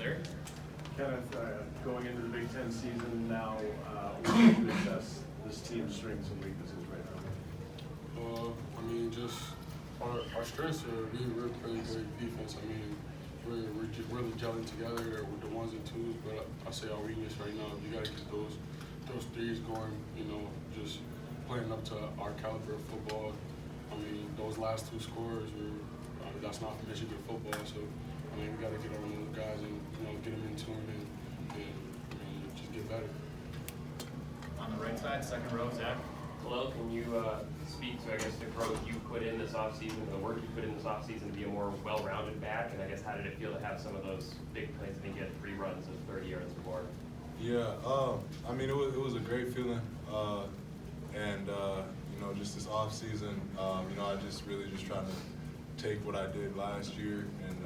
Larry? Kenneth, going into the Big Ten season now, what do you assess this team's strengths and weaknesses right now? I mean, just our strengths are we're playing great defense. I mean, we're just really gelling together with the ones and twos. But I say our weakness right now, you got to get those threes going. You know, just playing up to our caliber of football. I mean, those last two scores were that's not Michigan football. So I mean, we got to get on those guys and get them in tune and just get better. On the right side, second row, Zach. Khalil, can you speak to, I guess, the growth you put in this offseason, the work you put in this offseason to be a more well-rounded back, and I guess how did it feel to have some of those big plays? I think you had 3 runs of 30 yards or more. Yeah, I mean, it was a great feeling, and just this off season, I just trying to take what I did last year and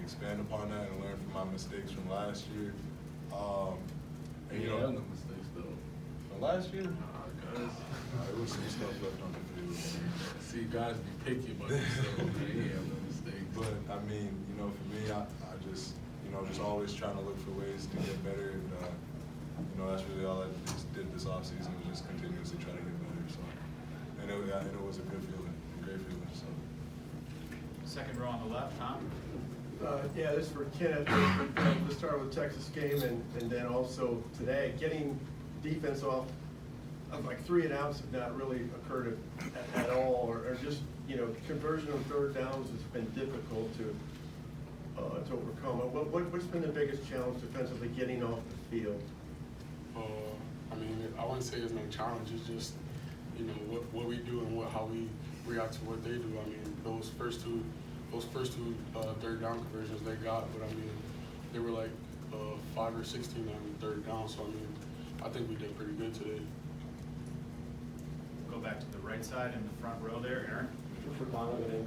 expand upon that and learn from my mistakes from last year. And you have no mistakes though. From last year? It was some stuff left on the field. See, guys be picky about themselves, man. He have no mistakes. But I mean, for me, I just always trying to look for ways to get better, and that's really all I did this off season was just continuously try to get better. So, and it was a good feeling, a great feeling. So. Second row on the left, Tom. Yeah, this is for Kenneth. Let's start with Texas game and then also today, getting defense off of 3 and outs have not really occurred at all, or just conversion of third downs has been difficult to overcome. What's been the biggest challenge defensively getting off the field? I mean, I wouldn't say it's no challenge. It's just what we do and how we react to what they do. I mean, those first two third down conversions they got, but I mean, they were 5 or 16 on third down. So I mean, I think we did pretty good today. Go back to the right side in the front row there, Aaron. For Donovan,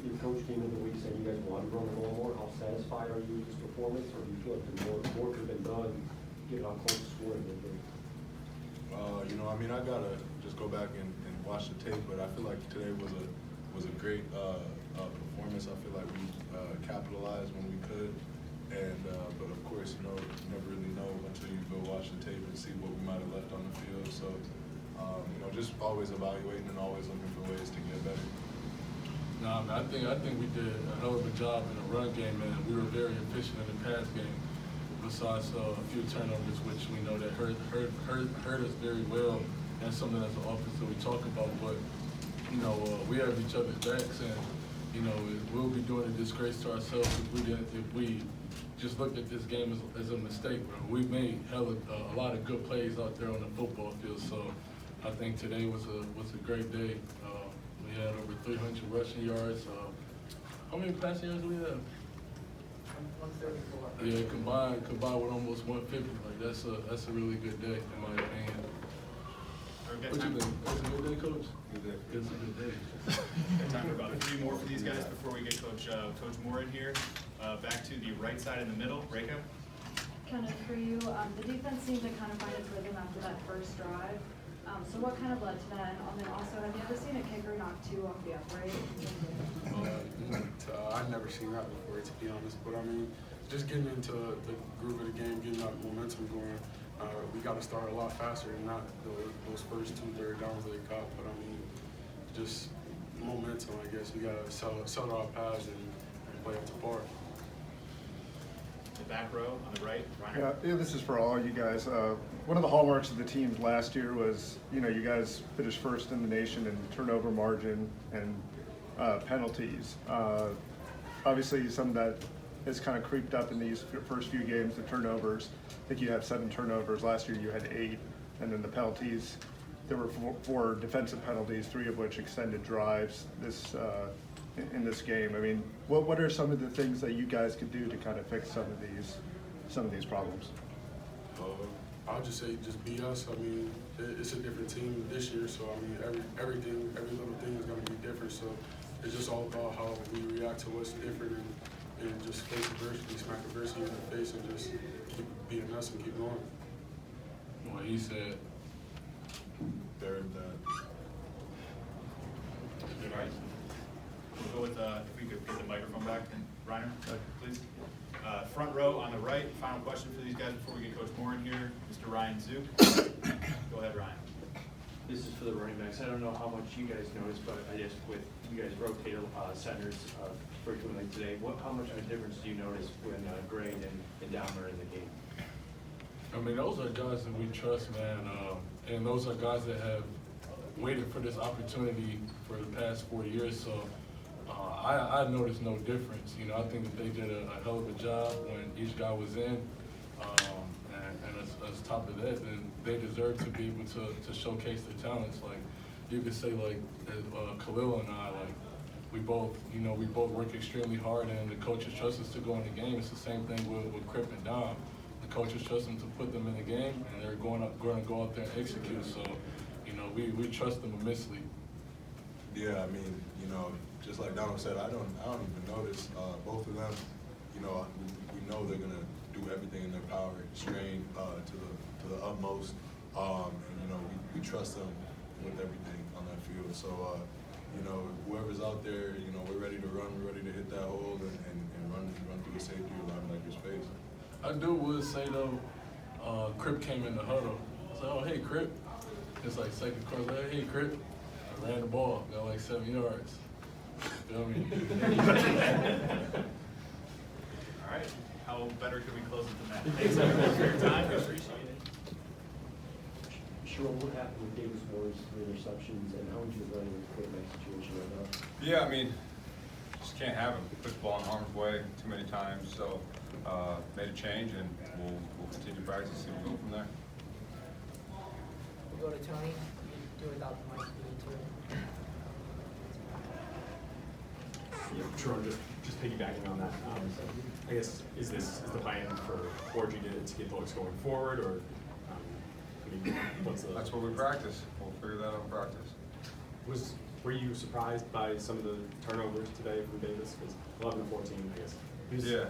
your coach came in the week saying you guys wanted to run the ball more. How satisfied are you with this performance, or do you feel like the more work has been done, given how close the scoring has been? I mean, I gotta just go back and watch the tape, but I feel like today was a great performance. I feel like we capitalized when we could, and but of course, you never really know until you go watch the tape and see what we might have left on the field. So, just always evaluating and always looking for ways to get better. No, I think we did a hell of a job in the run game, and we were very efficient in the pass game. Besides a few turnovers, which we know that hurt us very well, and something that's an offense that we talk about. But we have each other's backs, and we'll be doing a disgrace to ourselves if we just looked at this game as a mistake. Bro. We made a lot of good plays out there on the football field. So I think today was a great day. We had over 300 rushing yards. How many passing yards do we have? 134. Yeah, combined with almost 150. That's a really good day in my opinion. What you think? That's a good day, Coach? Good day. It's a good day. Got time for about 3 more for these guys before we get Coach Moore in here. Back to the right side in the middle, Reka. Kenneth, for you, the defense seemed to kind of find its rhythm after that first drive. So what kind of led to that? And then also, have you ever seen a kicker knock 2 off the upright? I've never seen that before, to be honest. But I mean, just getting into the groove of the game, getting that momentum going, we got to start a lot faster than that. Those first 2 third downs they got. But I mean, just momentum, I guess. We got to sell our paths and play up to par. The back row on the right, Reiner. Yeah, this is for all you guys. One of the hallmarks of the team last year was, you guys finished first in the nation in turnover margin and penalties. Obviously, some of that has kind of creeped up in these first few games, the turnovers. I think you have 7 turnovers. Last year you had 8. And then the penalties, there were 4 defensive penalties, 3 of which extended drives in this game. I mean, what are some of the things that you guys could do to kind of fix some of these problems? I'll just say just be us. I mean, it's a different team this year, so I mean, every little thing is going to be different. So it's just all about how we react to what's different and just face adversity, smack adversity in the face, and just keep being us and keep going. What he said. Third that. All right. We'll go with, if we could get the microphone back, and Reiner, please. Front row on the right, final question for these guys before we get Coach Moore in here, Mr. Ryan Zook. Go ahead, Ryan. This is for the running backs. I don't know how much you guys noticed, but I guess with you guys rotate centers frequently today, how much of a difference do you notice when Gray and Dahmer are in the game? I mean, those are guys that we trust, man, and those are guys that have waited for this opportunity for the past 4 years. So I noticed no difference. You know, I think that they did a hell of a job when each guy was in, and as top of that, then they deserve to be able to showcase their talents. Like you could say, like Khalil and I, like we both work extremely hard, and the coaches trust us to go in the game. It's the same thing with Crip and Dom. The coaches trust them to put them in the game, and they're going to go out there and execute. So, you know, we trust them immensely. Yeah, I mean, you know, just like Donald said, I don't even notice both of them. You know, we know they're gonna do everything in their power, strain to the utmost, and you know, we trust them with everything on that field. So, you know, whoever's out there, you know, we're ready to run, we're ready to hit that hole and run through the safety or run like your space. I would say though, Crip came in the huddle. I said, "Oh, hey, Crip." It's like second quarter, hey, Crip. I ran the ball, got like 7 yards. Feel me? All right, how better could we close it than that? Thanks everyone for your time, we appreciate it. Sharon, what happened with Davis Moore's 3 interceptions, and how would you run in the quarterback situation right now? Yeah, I mean, just can't have him put the ball in harm's way too many times. So made a change, and we'll continue to practice and we'll go from there. We'll go to Tony. You do without the mic, you need to. Yeah, sure. Just piggybacking on that. I guess is the plan for Orji to get looks going forward, or I mean, what's the? That's what we practice. We'll figure that out in practice. Were you surprised by some of the turnovers today from Davis? Because 11 to 14, I guess.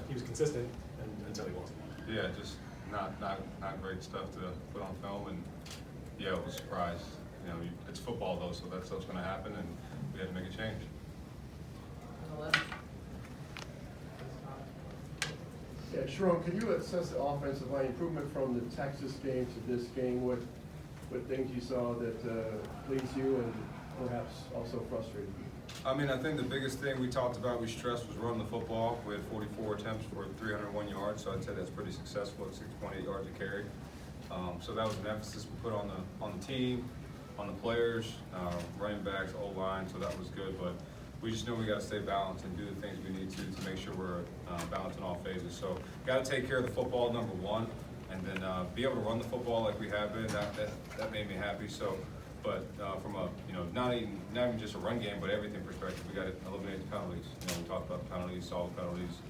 He was consistent until he wasn't. Yeah, just not great stuff to put on film, and yeah, I was surprised. You know, it's football though, so that stuff's going to happen, and we had to make a change. On the left. Yeah, Sharon, can you assess the offensive line improvement from the Texas game to this game? What things you saw that pleased you and perhaps also frustrated you? I mean, I think the biggest thing we talked about, we stressed, was running the football. We had 44 attempts for 301 yards, so I'd say that's pretty successful at 6.8 yards a carry. So that was an emphasis we put on the team, on the players, running backs, O-line, so that was good. But we just know we got to stay balanced and do the things we need to make sure we're balanced in all phases. So got to take care of the football, number one, and then be able to run the football like we have been. That made me happy. So. But from a, you know, not even just a run game, but everything perspective, we got to eliminate the penalties. You know, we talked about penalties, solid penalties.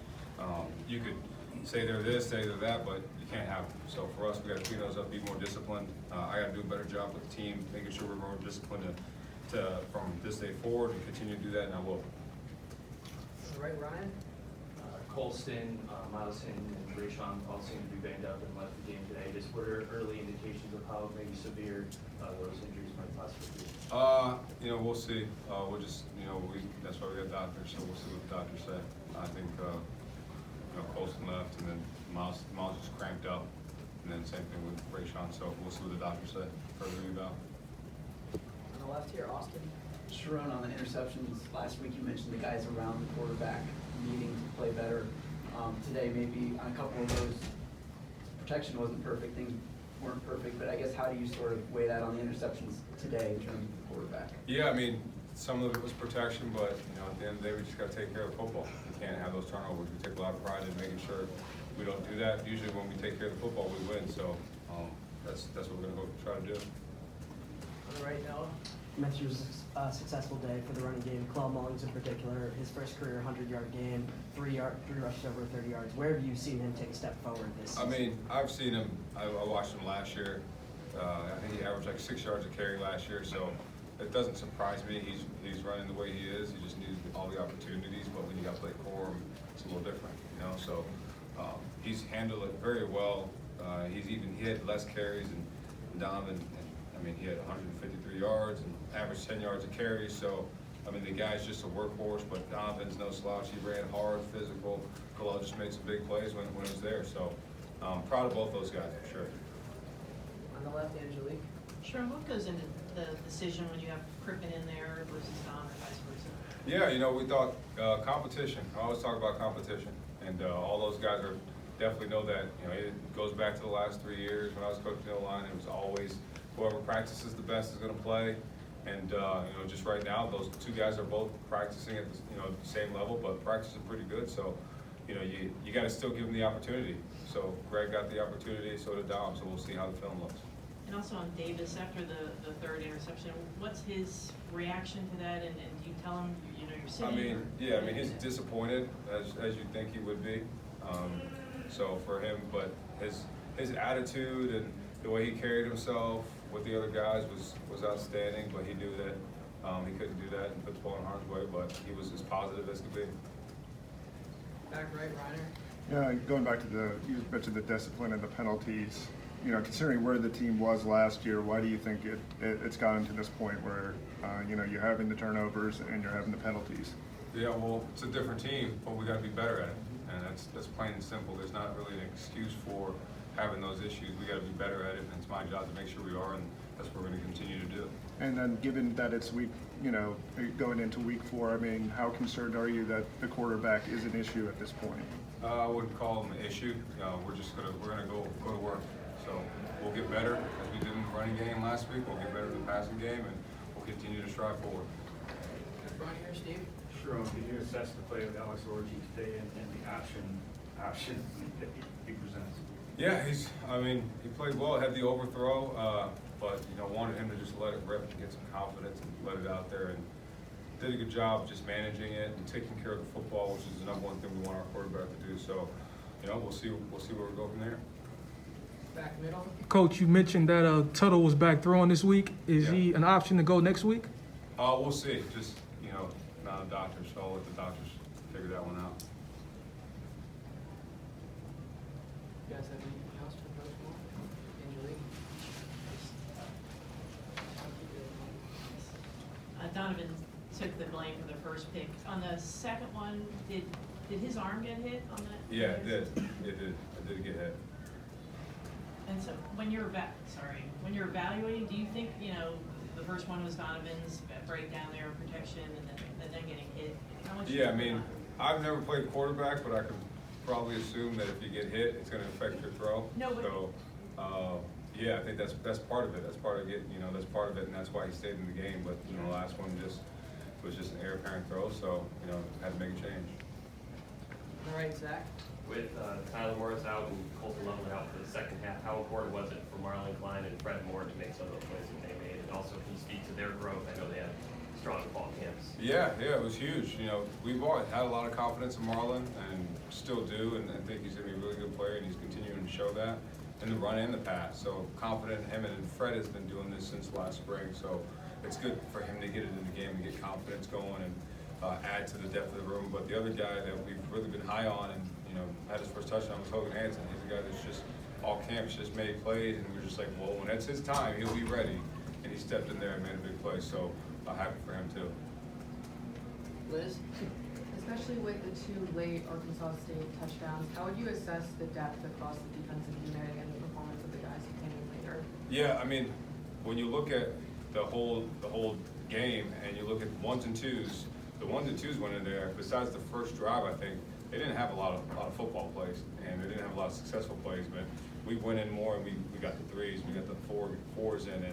You could say they're this, say they're that, but you can't have them. So for us, we got to clean those up, be more disciplined. I got to do a better job with the team, making sure we're more disciplined to from this day forward, and continue to do that, and I will. All right, Ryan. Colston, Mileson, and Rayshon all seem to be banged up and left the game today. Just what are early indications of how maybe severe those injuries might possibly be? You know, we'll see. We'll just, you know, that's why we got doctors, so we'll see what the doctors say. I think, you know, Colston left, and then Miles just cramped up, and then same thing with Rayshon, so we'll see what the doctors say further about. On the left here, Austin. Sharon, on the interceptions, last week you mentioned the guys around the quarterback needing to play better. Today, maybe on a couple of those, protection wasn't perfect, things weren't perfect, but I guess how do you sort of weigh that on the interceptions today in terms of the quarterback? Yeah, I mean, some of it was protection, but, you know, at the end of the day, we just got to take care of the football. We can't have those turnovers. We take a lot of pride in making sure we don't do that. Usually when we take care of the football, we win, so that's what we're going to go try to do. On the right, Noah. You mentioned it was a successful day for the running game. Claude Mullings in particular, his first career 100-yard game, three rushes over 30 yards. Where have you seen him take a step forward this season? I mean, I've seen him. I watched him last year. I think he averaged like 6 yards a carry last year, so it doesn't surprise me. He's running the way he is. He just needs all the opportunities, but when you got to play for him, it's a little different, you know. So he's handled it very well. He had less carries than Donovan. I mean, he had 153 yards and averaged 10 yards a carry, so I mean, the guy's just a workhorse, but Donovan's no slouch. He ran hard, physical. Khalil just made some big plays when it was there. So proud of both those guys for sure. On the left, Angelique. Sure, what goes into the decision when you have Crippen in there versus Don or vice versa? Yeah, you know, we thought competition. I always talk about competition, and all those guys are definitely know that. You know, it goes back to the last 3 years when I was coaching the line. It was always whoever practices the best is going to play. And you know, just right now, those two guys are both practicing at the, the same level, but practicing pretty good. So, you know, you got to still give them the opportunity. So Greg got the opportunity, so did Dom. So we'll see how the film looks. And also on Davis, after the third interception, what's his reaction to that? And do you tell him, you're sitting? I mean, yeah, I mean, he's disappointed as you think he would be. So for him, but his attitude and the way he carried himself with the other guys was outstanding. But he knew that he couldn't do that and put the ball in harm's way. But he was as positive as could be. Back right, Reiner. Yeah, going back to you mentioned the discipline and the penalties. You know, considering where the team was last year, why do you think it's gotten to this point where, you're having the turnovers and you're having the penalties? Yeah, well, it's a different team, but we got to be better at it, and that's plain and simple. There's not really an excuse for having those issues. We got to be better at it, and it's my job to make sure we are, and that's what we're going to continue to do. And then, given that it's week, going into week 4, I mean, how concerned are you that the quarterback is an issue at this point? I wouldn't call him an issue. We're gonna go to work. So we'll get better as we did in the running game last week. We'll get better in the passing game, and we'll continue to strive forward. Front here, Steve. Sure, did you assess the play of Alex Orji today and the option that he presents? Yeah, he played well, had the overthrow, but wanted him to just let it rip and get some confidence and let it out there, and did a good job just managing it and taking care of the football, which is the number one thing we want our quarterback to do. So, we'll see where we go from there. Back middle. Coach, you mentioned that Tuttle was back throwing this week. Is he an option to go next week? We'll see. Just not a doctor, so I'll let the doctors figure that one out. You guys have anything else for Coach Moore? Angelique. Donovan took the blame for the first pick. On the second one, did his arm get hit on that? Yeah, it did. It did. I did get hit. And so when you're evaluating, do you think the first one was Donovan's breakdown there, protection, and then getting hit? How much? Yeah, I mean, I've never played quarterback, but I could probably assume that if you get hit, it's going to affect your throw. No, but yeah, I think that's part of it. That's part of it. That's part of it, and that's why he stayed in the game. But the last one was just an air apparent throw, so had to make a change. All right, Zach. With Tyler Morris out and Colton Loveland out for the second half, how important was it for Marlon Klein and Fred Moore to make some of those plays that they made? And also, can you speak to their growth? I know they had strong fall camps. Yeah, it was huge. We've always had a lot of confidence in Marlon and still do, and I think he's going to be a really good player, and he's continuing to show that in the run and the pass. So confident in him, and Fred has been doing this since last spring, so it's good for him to get it in the game and get confidence going and add to the depth of the room. But the other guy that we've really been high on and had his first touchdown was Hogan Hansen. He's a guy that's just all camps just made plays, and we're just like, well, when it's his time, he'll be ready. And he stepped in there and made a big play, so happy for him too. Liz. Especially with the 2 late Arkansas State touchdowns, how would you assess the depth across the defensive unit and the performance of the guys who came in later? Yeah, I mean, when you look at the whole game and you look at 1s and 2s, the 1s and 2s went in there. Besides the first drive, I think they didn't have a lot of football plays, and they didn't have a lot of successful plays. But we went in more, and we got the 3s, we got the 4s in,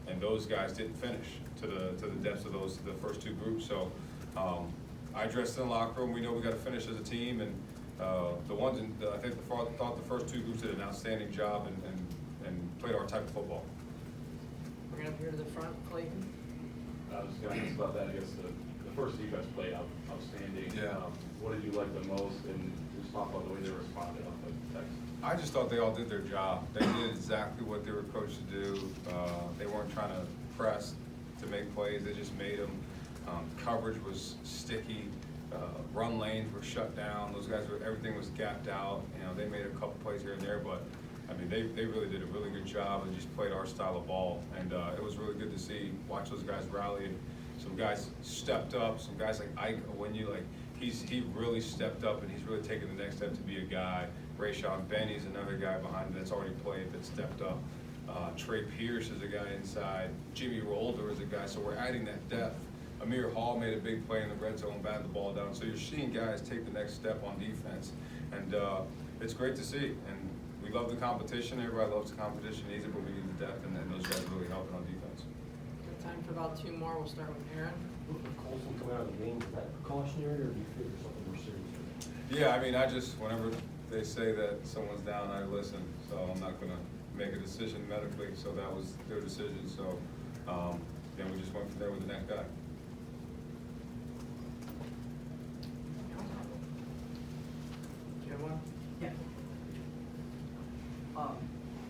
and those guys didn't finish to the depths of the first 2 groups. So I addressed in the locker room. We know we got to finish as a team, and I think thought the first 2 groups did an outstanding job and played our type of football. Bring it up here to the front, Clayton. I was going to ask about that. I guess the first defense played outstanding. Yeah. What did you like the most, and just talk about the way they responded on the text? I just thought they all did their job. They did exactly what they were coached to do. They weren't trying to press to make plays. They just made them. Coverage was sticky. Run lanes were shut down. Those guys everything was gapped out. They made a couple plays here and there, but I mean, they really did a really good job and just played our style of ball. And it was really good to watch those guys rally and some guys stepped up, some guys like Ike, when you like, he really stepped up and he's really taken the next step to be a guy. Rayshawn Benny's another guy behind him that's already played, that stepped up. Trey Pierce is a guy inside. Jimmy Rolder is a guy, so we're adding that depth. Amir Hall made a big play in the red zone, batted the ball down. So you're seeing guys take the next step on defense. And it's great to see. And we love the competition. Everybody loves the competition, needs it, but we need the depth, and those guys are really helping on defense. Got time for about two more. We'll start with Aaron. With Colson coming out of the game, is that precautionary, or do you figure something more serious? Yeah, I mean, whenever they say that someone's down, I listen. So I'm not going to make a decision medically. So that was their decision. So then we just went from there with the next guy. Do you have one? Yeah.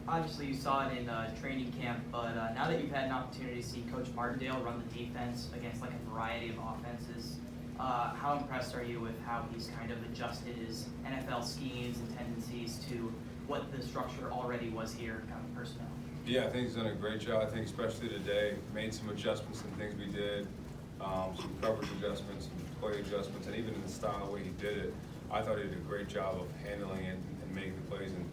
Obviously, you saw it in training camp, but now that you've had an opportunity to see Coach Martindale run the defense against like a variety of offenses, how impressed are you with how he's kind of adjusted his NFL schemes and tendencies to what the structure already was here, kind of personnel? Yeah, I think he's done a great job. I think especially today, made some adjustments and things we did, some coverage adjustments, some play adjustments, and even in the style way he did it, I thought he did a great job of handling it and making the plays. And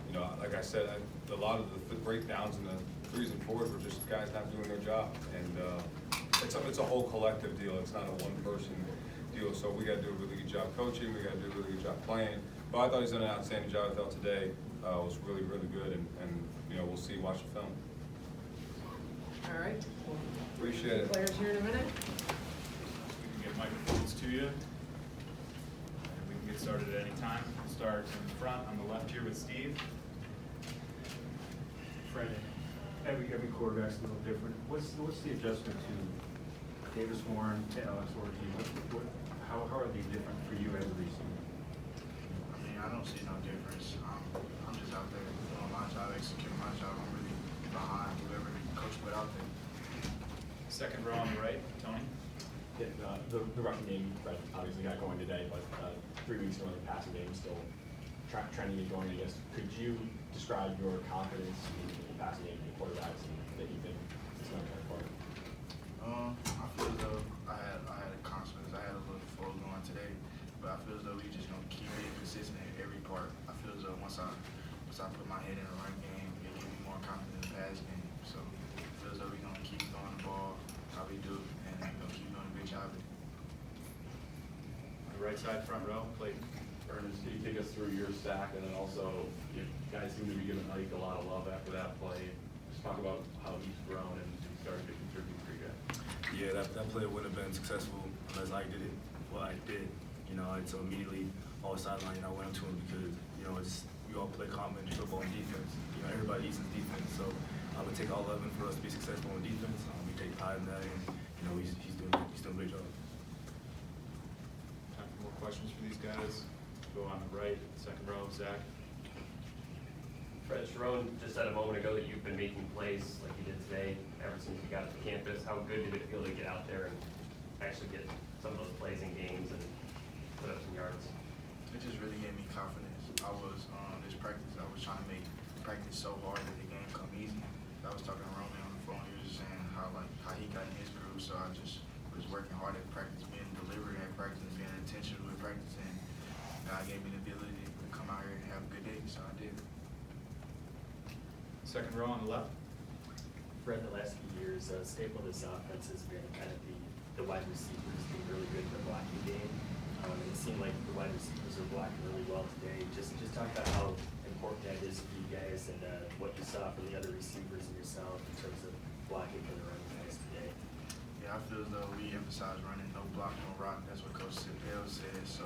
you know, like I said, a lot of the breakdowns and the 3s and 4s were just guys not doing their job. And it's a whole collective deal. It's not a one-person deal. So we got to do a really good job coaching. We got to do a really good job playing. But I thought he's done an outstanding job. I thought today was really, really good. And you know, we'll see. Watch the film. All right. Appreciate it. Players here in a minute. We can get microphones to you. And we can get started at any time. We'll start in the front on the left here with Steve. Fred, every quarterback's a little different. What's the adjustment to Davis Warren to Alex Orji? How are they different for you as a receiver? I mean, I don't see no difference. I'm just out there doing my job, executing my job. I'm really behind whoever the coach put out there. Second row on the right, Tony. Yeah, the rushing game, Fred, obviously got going today, but 3 weeks ago the passing game is still trying to get going, I guess. Could you describe your confidence in the passing game and the quarterbacks that you've been experimenting for? I feel as though I had a confidence. I had a little flow going today, but I feel as though we just gonna keep being consistent in every part. I feel as though once I put my head in the run game, it gives me more confidence in the pass game. So I feel as though we gonna keep throwing the ball how we do, and we're gonna keep doing a good job. On the right side, front row, Clayton. Ernest, can you take us through your sack, and then also, you guys seem to be giving Ike a lot of love after that play. Just talk about how he's grown and started to contribute for you guys. Yeah, that play wouldn't have been successful unless Ike did it. Well, Ike did, you know, and so immediately all the sideline, you know, I went up to him because, you know, we all play complementary football and defense. You know, everybody eats in defense, so it would take all 11 for us to be successful in defense. We take pride in that, and you know, he's doing a great job. Time for more questions for these guys. Go on the right, second row, Zach. Fred, Sharon just said a moment ago that you've been making plays like you did today ever since you got to campus. How good did it feel to get out there and actually get some of those plays in games and put up some yards? It just really gave me confidence. I was this practice. I was trying to make practice so hard that the game come easy. I was talking to Roman on the phone. He was just saying how he got in his groove. So I just was working hard at practice, being deliberate at practice, being intentional with practice, and God gave me the ability to come out here and have a good day. So I did. Second row on the left. Fred, the last few years, a staple of this offense has been kind of the wide receivers being really good in the blocking game. And it seemed like the wide receivers are blocking really well today. Just talk about how important that is for you guys and what you saw from the other receivers and yourself in terms of blocking for the running backs today. Yeah, I feel as though we emphasize running, no block, no rock. That's what Coach Bell says. So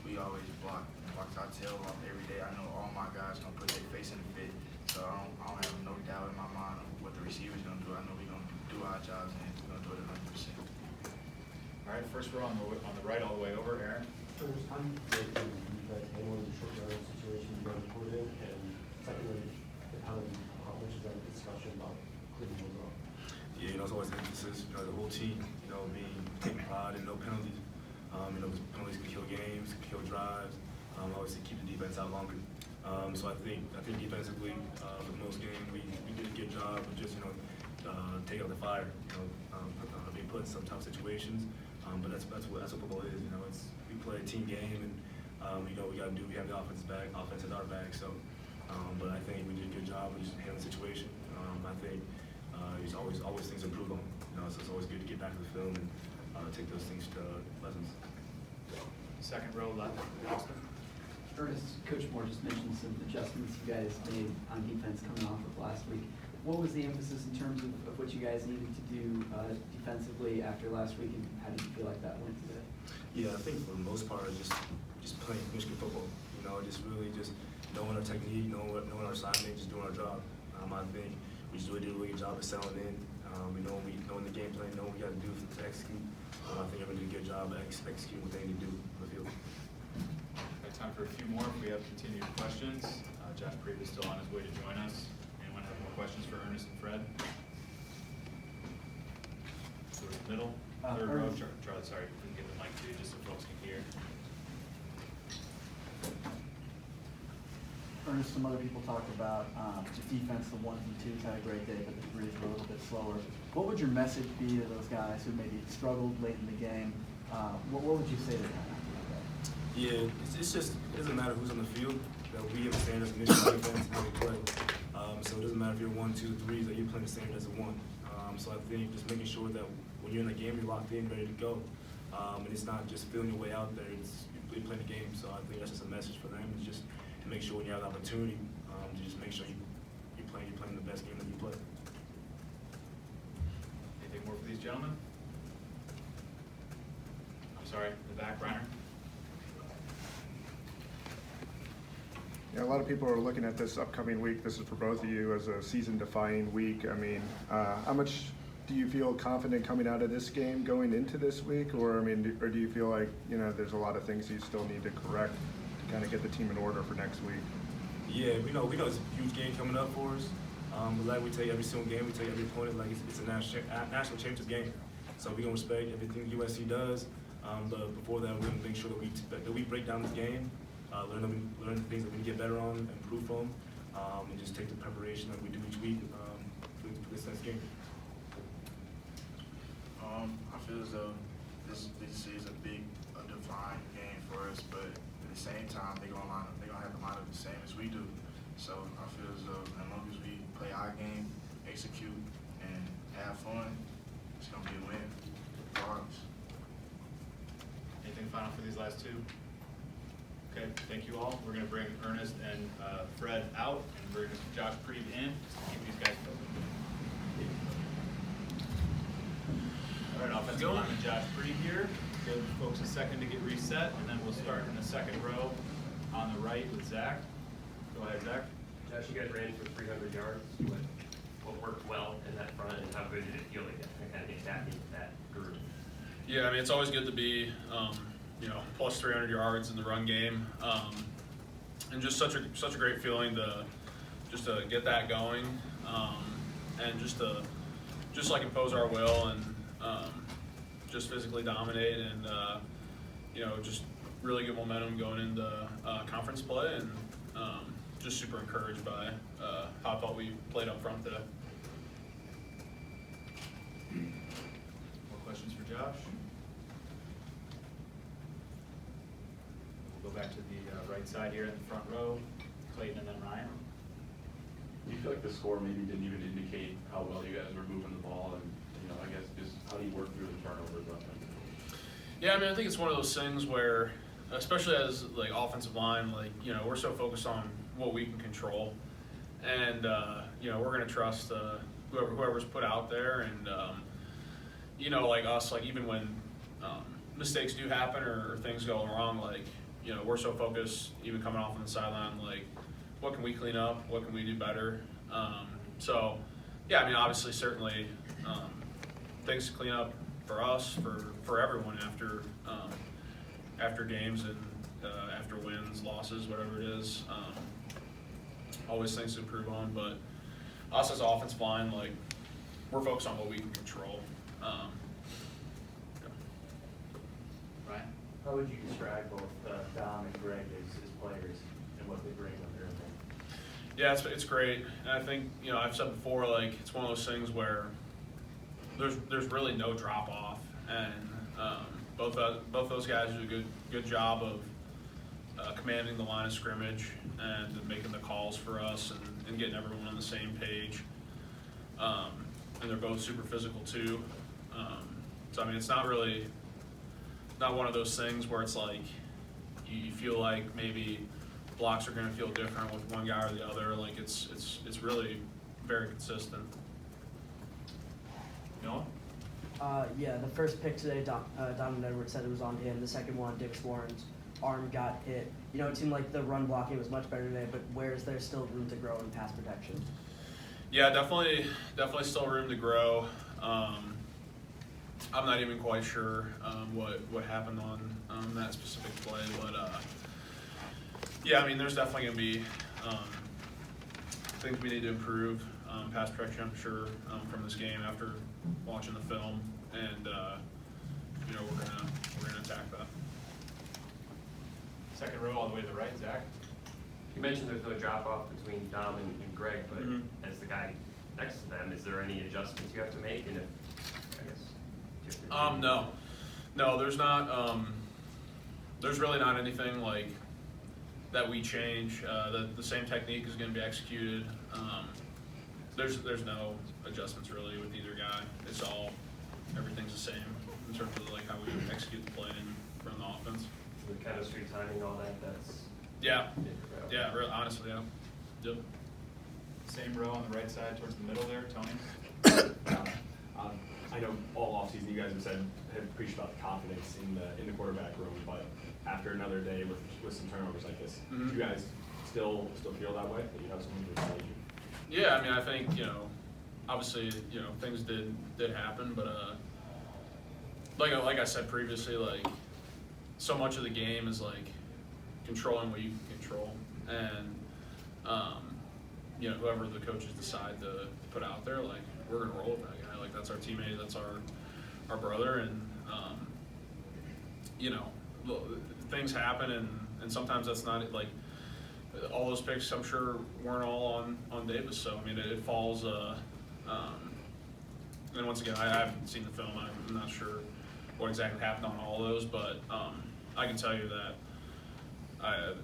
we always block. Walk our tail off every day. I know all my guys gonna put their face in the fit. So I don't have no doubt in my mind of what the receivers gonna do. I know we're gonna do our jobs and we're gonna do it 100%. All right, first row on the right all the way over, Aaron. First, how do you feel like you guys handling the short yardage situation you guys put in? And secondly, how much is that a discussion about cleaning those up? Yeah, you know, it's always an emphasis, you know, the whole team, you know, taking pride and no penalties. You know, because penalties can kill games, can kill drives, obviously keep the defense out longer. So I think defensively, for most games, we did a good job of just, you know, take out the fire. Being put in some tough situations, but that's what football is. We play a team game, and we got to do. We have the offense at our back. So, but I think we did a good job of just handling the situation. I think there's always things to improve on. So it's always good to get back to the film and take those things to lessons. Second row left, Austin. Ernest, Coach Moore just mentioned some adjustments you guys made on defense coming off of last week. What was the emphasis in terms of what you guys needed to do defensively after last week, and how did you feel like that went today? Yeah, I think for the most part, just playing Michigan football. Just really just knowing our technique, knowing our assignment, just doing our job. I think we just really did a really good job of settling in. Knowing the game plan, knowing what we got to do to execute. I think everyone did a good job of executing what they need to do on the field. Got time for a few more if we have continued questions. Josh Preeb is still on his way to join us. Anyone have more questions for Ernest and Fred? Towards the middle, third row. Charlie, sorry, couldn't get the mic to you just so folks can hear. Ernest, some other people talked about the defense, the 1s and 2s had a great day, but the 3s were a little bit slower. What would your message be to those guys who maybe struggled late in the game? What would you say to them after that? Yeah, it doesn't matter who's on the field. We understand as a Michigan defense how we play. So it doesn't matter if you're 1, 2, 3s, that you're playing the same as a 1. So I think just making sure that when you're in the game, you're locked in, ready to go. And it's not just feeling your way out there, it's you're playing the game. So I think that's just a message for them, is just to make sure when you have the opportunity, to just make sure you're playing the best game that you play. Anything more for these gentlemen? I'm sorry, in the back, Reiner. Yeah, a lot of people are looking at this upcoming week. This is for both of you as a season-defining week. I mean, how much do you feel confident coming out of this game going into this week, or or do you feel like there's a lot of things you still need to correct to kind of get the team in order for next week? Yeah, we know it's a huge game coming up for us. But like we take every single game, we take every opponent like it's a national championship game. So we're gonna respect everything USC does. But before that, we're gonna make sure that we break down this game. Learn the things that we can get better on, improve from, and just take the preparation that we do each week for this next game. I feel as though this is a big, defined game for us, but at the same time, they're gonna have to line up the same as we do. So I feel as though as long as we play our game, execute, and have fun, it's gonna be a win for us. Anything final for these last two? Okay, thank you all. We're going to bring Ernest and Fred out and bring Josh Preeb in just to keep these guys focused. All right, offensive lineman Josh Preeb here. Give folks a second to get reset, and then we'll start in the second row on the right with Zach. Go ahead, Zach. Josh, you guys ran for 300 yards. What worked well in that front, and how good did it feel to kind of get back into that group? Yeah, I mean, it's always good to be plus 300 yards in the run game, and just such a great feeling to get that going, and just impose our will and just physically dominate, and just really good momentum going into conference play, and just super encouraged by how I thought we played up front today. More questions for Josh? We'll go back to the right side here in the front row, Clayton and then Ryan. Do you feel like the score maybe didn't even indicate how well you guys were moving the ball, and I guess just how do you work through the turnovers offensively? Yeah, I mean, I think it's one of those things where, especially as like offensive line, we're so focused on what we can control, and we're gonna trust whoever's put out there, and like us, even when mistakes do happen or things go wrong, we're so focused, even coming off on the sideline, what can we clean up, what can we do better? So yeah, I mean, obviously, certainly things to clean up for us, for everyone after games and after wins, losses, whatever it is. Always things to improve on, but us as offensive line, we're focused on what we can control. Ryan? How would you describe both Dom and Greg as players and what they bring on their own? Yeah, it's great. And I think, I've said before, like, it's one of those things where there's really no drop off, and both those guys do a good job of commanding the line of scrimmage and making the calls for us and getting everyone on the same page. And they're both super physical too. So I mean, it's not one of those things where it's like you feel like maybe blocks are going to feel different with one guy or the other. Like it's really very consistent. Noah? Yeah, the first pick today, Donovan Edwards said it was on him. The second one, Davis Warren's arm got hit. It seemed like the run blocking was much better today, but where is there still room to grow in pass protection? Yeah, definitely still room to grow. I'm not even quite sure what happened on that specific play, but yeah, I mean, there's definitely going to be things we need to improve. Pass protection, I'm sure, from this game after watching the film, and we're gonna attack that. Second row all the way to the right, Zach. You mentioned there's no drop off between Dom and Greg, but as the guy next to them, is there any adjustments you have to make? And No, there's not. There's really not anything like that we change. The same technique is going to be executed. There's no adjustments really with either guy. Everything's the same in terms of like how we execute the play and run the offense. The chemistry, timing, all that. That's really, honestly, yeah. Yep. Same row on the right side towards the middle there, Tony. I know all offseason you guys have preached about the confidence in the quarterback room, but after another day with some turnovers like this, do you guys still feel that way, that you have someone to lead you? Yeah, I mean, I think, obviously, things did happen, but like I said previously, like so much of the game is like controlling what you can control, and whoever the coaches decide to put out there, like we're gonna roll with that guy. Like that's our teammate, that's our brother, and things happen, and sometimes that's not like all those picks. I'm sure weren't all on Davis, so I mean it falls. And once again, I haven't seen the film. I'm not sure what exactly happened on all those, but I can tell you that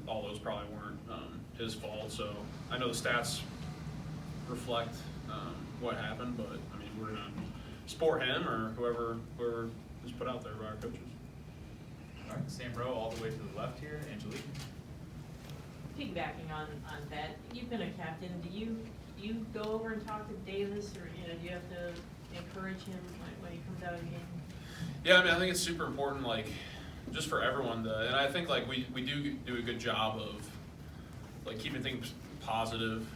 all those probably weren't his fault. So I know the stats reflect what happened, but I mean we're gonna support him or whoever is put out there by our coaches. All right, same row all the way to the left here, Angelique. Piggybacking on that, you've been a captain. Do you go over and talk to Davis, or do you have to encourage him when he comes out of the game? Yeah, I mean, I think it's super important, like, just for everyone to, and I think like we do a good job of like keeping things positive,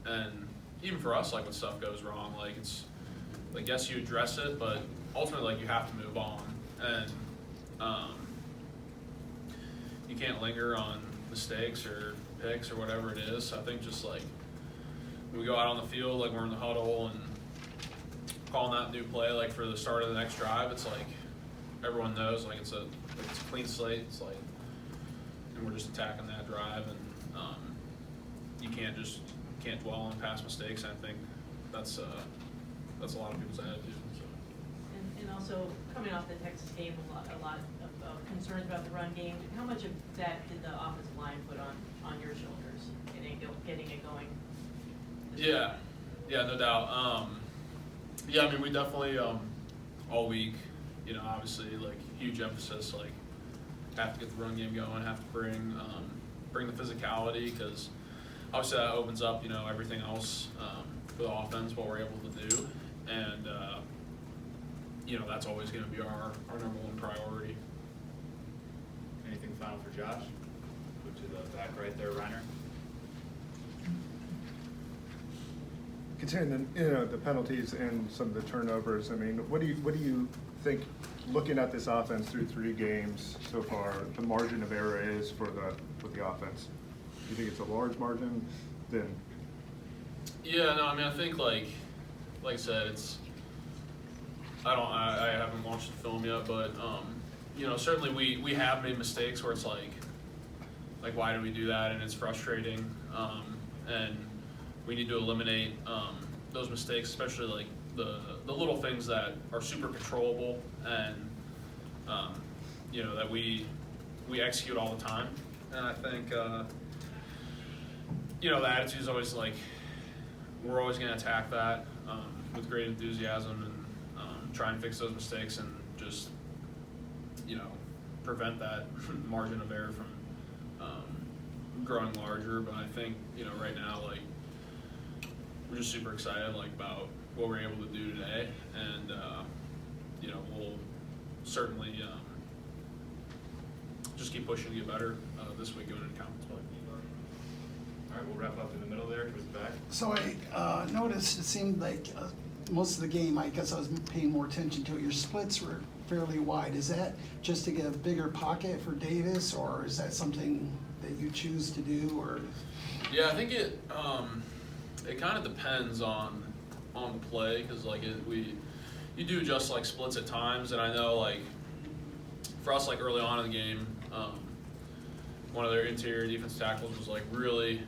and even for us, like when stuff goes wrong, like it's like yes, you address it, but ultimately like you have to move on, and you can't linger on mistakes or picks or whatever it is. So I think just like when we go out on the field, like we're in the huddle and calling that new play, like for the start of the next drive, it's like everyone knows like it's a clean slate. It's like, and we're just attacking that drive, and you can't dwell on past mistakes. And I think that's a lot of people's attitude. So. And also coming off the Texas game, a lot of concerns about the run game. How much of that did the offensive line put on your shoulders, getting it going? Yeah, no doubt. Yeah, I mean, we definitely all week, obviously like huge emphasis, like have to get the run game going, have to bring the physicality, because obviously that opens up everything else for the offense, what we're able to do, and that's always going to be our number one priority. Anything final for Josh? Go to the back right there, Reiner. Considering the penalties and some of the turnovers, I mean, what do you think, looking at this offense through 3 games so far, the margin of error is for the offense? Do you think it's a large margin? Then Yeah, no, I mean, I think like I said, I haven't watched the film yet, but certainly we have made mistakes where it's like why do we do that, and it's frustrating. and we need to eliminate those mistakes, especially like the little things that are super controllable and you know, that we execute all the time. And I think you know, the attitude is always like we're always going to attack that with great enthusiasm and try and fix those mistakes and just, you know, prevent that margin of error from growing larger. But I think, you know, right now, like, we're just super excited, like, about what we're able to do today, and you know, we'll certainly just keep pushing to get better this week going into conference play. All right, we'll wrap up in the middle there towards the back. So I noticed it seemed like most of the game, I guess I was paying more attention to it, your splits were fairly wide. Is that just to get a bigger pocket for Davis, or is that something that you choose to do, or? Yeah, I think it kind of depends on the play, because like you do adjust like splits at times, and I know like for us, like early on in the game, one of their interior defense tackles was like really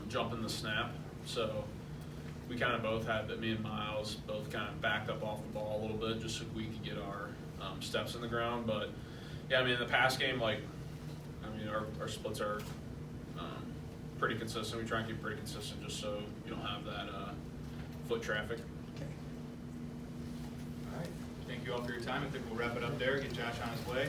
jumping the snap, so we kind of both had that. Me and Miles both kind of backed up off the ball a little bit just so we could get our steps in the ground. But yeah, I mean, in the pass game, like, I mean, our splits are pretty consistent. We try and keep pretty consistent just so you don't have that foot traffic. Okay. All right, thank you all for your time. I think we'll wrap it up there, get Josh on his way.